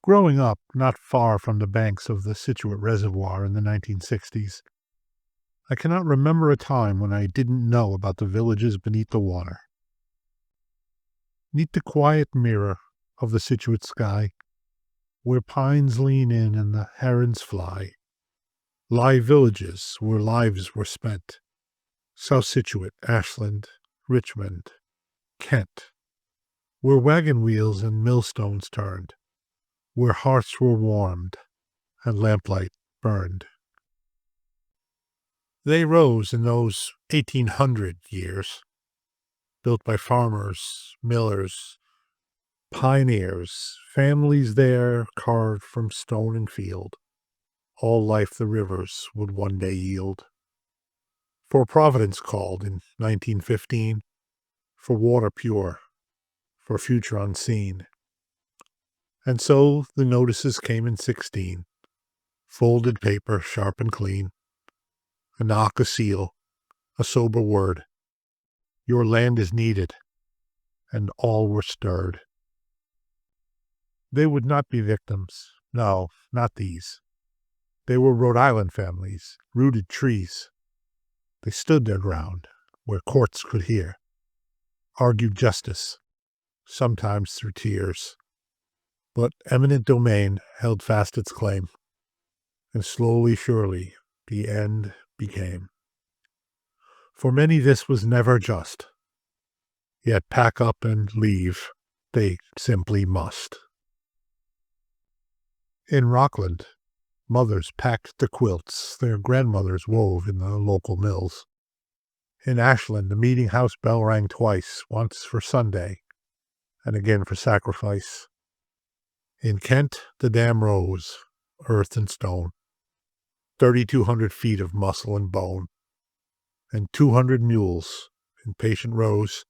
Growing up not far from the banks of the Scituate Reservoir in the 1960s, I cannot remember a time when I didn't know about the villages beneath the water. Neath the quiet mirror of the Scituate sky, where pines lean in and the herons fly, lie villages where lives were spent. South Scituate, Ashland, Richmond, Kent, where wagon wheels and millstones turned, where hearts were warmed and lamplight burned. They rose in those 1800 years, built by farmers, millers, pioneers, families there carved from stone and field, all life the rivers would one day yield. For Providence called in 1915, for water pure, for future unseen. And so the notices came in 16, folded paper sharp and clean, a knock, a seal, a sober word. Your land is needed, and all were stirred. They would not be victims, no, not these. They were Rhode Island families, rooted trees. They stood their ground, where courts could hear, argued justice, sometimes through tears. But eminent domain held fast its claim, and slowly, surely, the end became. For many this was never just, yet pack up and leave they simply must. In Rockland, mothers packed the quilts their grandmothers wove in the local mills. In Ashland, the meeting house bell rang twice, once for Sunday, and again for sacrifice. In Kent, the dam rose, earth and stone, 3,200 feet of muscle and bone, and 200 mules, in patient rows,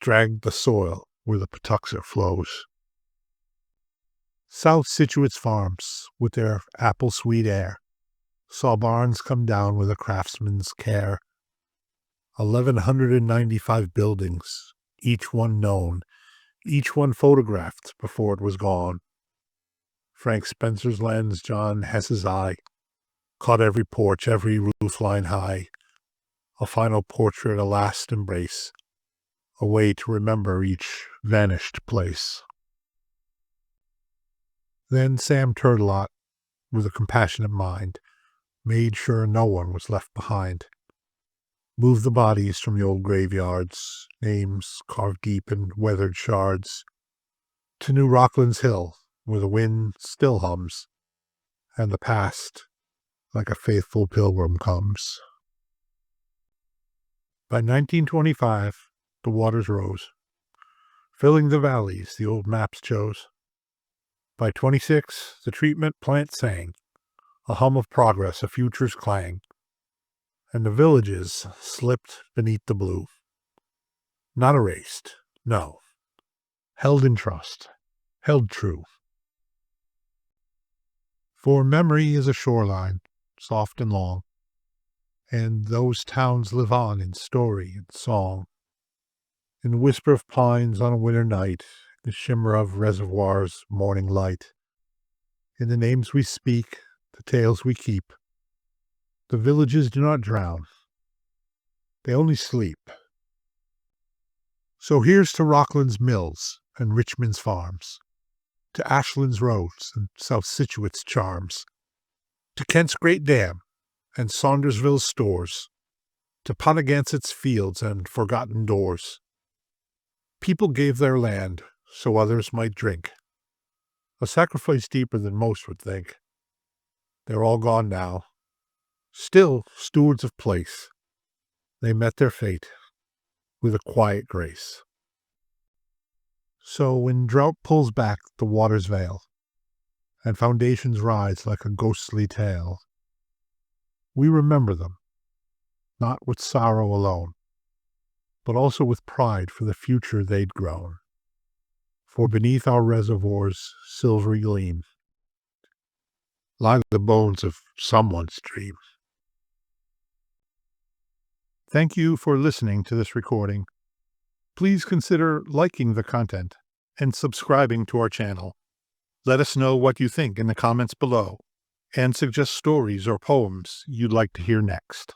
dragged the soil where the Patuxent flows. South Scituate's farms, with their apple-sweet air, saw barns come down with a craftsman's care. 1,195 buildings, each one known, each one photographed before it was gone. Frank Spencer's lens, John Hess's eye, caught every porch, every roof line high. A final portrait, a last embrace, a way to remember each vanished place. Then Sam Turtelot, with a compassionate mind, made sure no one was left behind. Moved the bodies from the old graveyards, names carved deep in weathered shards, to New Rockland's Hill, where the wind still hums, and the past, like a faithful pilgrim, comes. By 1925, the waters rose, filling the valleys the old maps chose. By 26, the treatment plant sang, a hum of progress, a future's clang, and the villages slipped beneath the blue. Not erased, no. Held in trust, held true. For memory is a shoreline, soft and long, and those towns live on in story and song. In the whisper of pines on a winter night, the shimmer of reservoirs' morning light. In the names we speak, the tales we keep, the villages do not drown. They only sleep. So here's to Rockland's mills and Richmond's farms, to Ashland's roads and South Scituate's charms, to Kent's great dam and Saundersville's stores, to Ponegantset's fields and forgotten doors. People gave their land so others might drink, a sacrifice deeper than most would think. They're all gone now, still stewards of place. They met their fate with a quiet grace. So when drought pulls back the water's veil, and foundations rise like a ghostly tale, we remember them, not with sorrow alone, but also with pride for the future they'd grown. For beneath our reservoir's silvery gleam lie the bones of someone's dream. Thank you for listening to this recording. Please consider liking the content and subscribing to our channel. Let us know what you think in the comments below and suggest stories or poems you'd like to hear next.